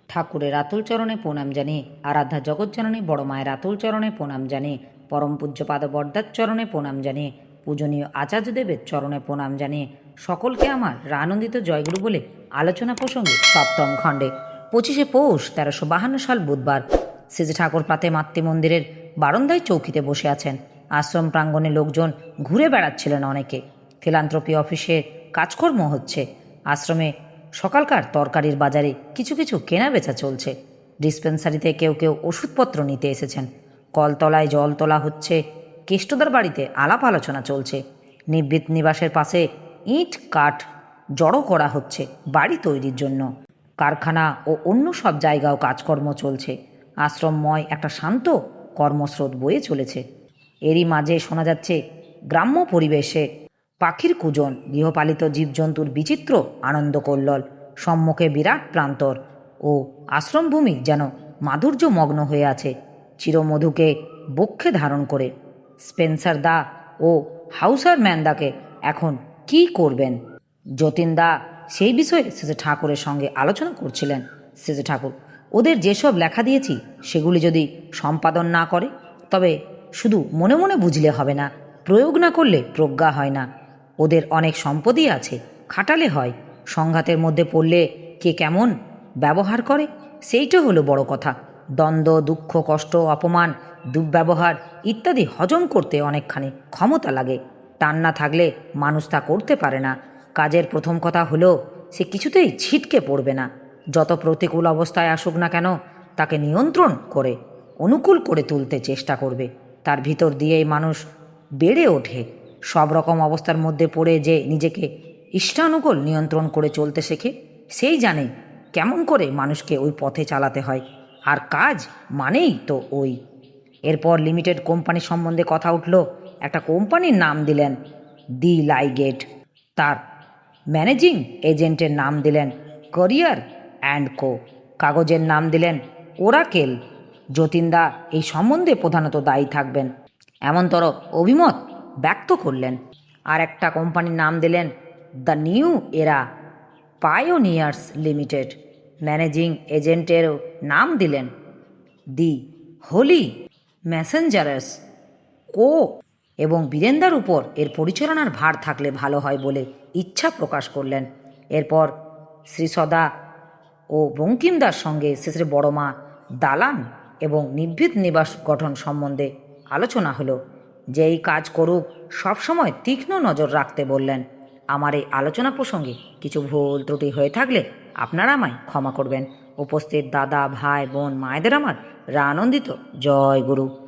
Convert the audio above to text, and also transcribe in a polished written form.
ঠাকুরের আতুল চরণে প্রণাম জানিয়ে, আরাধ্যা জগৎজননী বড় মায়ের আতুল চরণে প্রণাম জানিয়ে, পরম পূজ্যপাদ বরদার চরণে প্রণাম জানিয়ে, পূজনীয় আচার্যদেবের চরণে প্রণাম জানিয়ে সকলকে আমার আনন্দিত জয়গুরু বলে আলোচনা প্রসঙ্গে সপ্তম খণ্ডে 25শে পৌষ 1352 সাল বুধবার শ্রী ঠাকুর প্রাতে মাতৃমন্দিরের বারান্দায় চৌকিতে বসে আছেন। আশ্রম প্রাঙ্গণে লোকজন ঘুরে বেড়াচ্ছিলেন। অনেকে ফিলান্থ্রপি অফিসের কাজকর্ম হচ্ছে। আশ্রমে সকালকার তরকারির বাজারে কিছু কিছু কেনা বেচা চলছে। ডিসপেন্সারিতে কেউ কেউ ওষুধপত্র নিতে এসেছেন। কলতলায় জল তোলা হচ্ছে। কেষ্টদার বাড়িতে আলাপ আলোচনা চলছে। নিবৃত নিবাসের পাশে ইট কাঠ জড়ো করা হচ্ছে বাড়ি তৈরির জন্য। কারখানা ও অন্য সব জায়গাও কাজকর্ম চলছে। আশ্রমময় একটা শান্ত কর্মস্রোত বয়ে চলেছে। এরই মাঝে শোনা যাচ্ছে গ্রাম্য পরিবেশে পাখির কুজন, গৃহপালিত জীবজন্তুর বিচিত্র আনন্দ কল্লোল। সম্মুখে বিরাট প্রান্তর ও আশ্রমভূমি যেন মাধুর্যমগ্ন হয়ে আছে চিরমধুকে বক্ষে ধারণ করে। স্পেন্সার দা ও হাউসার ম্যানদাকে এখন কি করবেন? যতীন দা সেই বিষয়ে শ্রী ঠাকুরের সঙ্গে আলোচনা করছিলেন। শ্রী ঠাকুর, ওদের যেসব লেখা দিয়েছি সেগুলি যদি সম্পাদন না করে তবে শুধু মনে মনে বুঝলে হবে না, প্রয়োগ না করলে প্রজ্ঞা হয় না। ওদের অনেক সম্পদই আছে, খাটালে হয়। সংঘাতের মধ্যে পড়লে কে কেমন ব্যবহার করে সেইটা হলো বড় কথা। দ্বন্দ্ব, দুঃখ, কষ্ট, অপমান, দুর্ব্যবহার ইত্যাদি হজম করতে অনেকখানি ক্ষমতা লাগে। টান না থাকলে মানুষ তা করতে পারে না। কাজের প্রথম কথা হলো সে কিছুতেই ছিটকে পড়বে না। যত প্রতিকূল অবস্থায় আসুক না কেন তাকে নিয়ন্ত্রণ করে অনুকূল করে তুলতে চেষ্টা করবে। তার ভিতর দিয়েই মানুষ বেড়ে ওঠে। সব রকম অবস্থার মধ্যে পড়ে যে নিজেকে ইষ্টানুকূল নিয়ন্ত্রণ করে চলতে শেখে সেই জানে কেমন করে মানুষকে ওই পথে চালাতে হয়। আর কাজ মানেই তো ওই। এরপর লিমিটেড কোম্পানি সম্বন্ধে কথা উঠল। একটা কোম্পানির নাম দিলেন দি লাইগেট। তার ম্যানেজিং এজেন্টের নাম দিলেন কোরিয়ার অ্যান্ড কো। কাগজের নাম দিলেন ওরাকেল। যতীনদা এই সম্বন্ধে প্রধানত দায়ী থাকবেন এমনতর অভিমত ব্যক্ত করলেন। আর একটা কোম্পানির নাম দিলেন দ্য নিউ এরা পায়োনিয়ার্স লিমিটেড। ম্যানেজিং এজেন্টেরও নাম দিলেন দি হোলি মেসেঞ্জারার্স কো। এবং বীরেন্দার উপর এর পরিচালনার ভার থাকলে ভালো হয় বলে ইচ্ছা প্রকাশ করলেন। এরপর শ্রীসদা ও বঙ্কিমদার সঙ্গে শেষে বড় মা দালান এবং নিভৃত নিবাস গঠন সম্বন্ধে আলোচনা হলো। যেই কাজ করুক সবসময় তীক্ষ্ণ নজর রাখতে বললেন। আমার এই আলোচনা প্রসঙ্গে কিছু ভুল ত্রুটি হয়ে থাকলে আপনারা আমায় ক্ষমা করবেন। উপস্থিত দাদা, ভাই, বোন, মায়েদের আমার আনন্দিত জয় গুরু।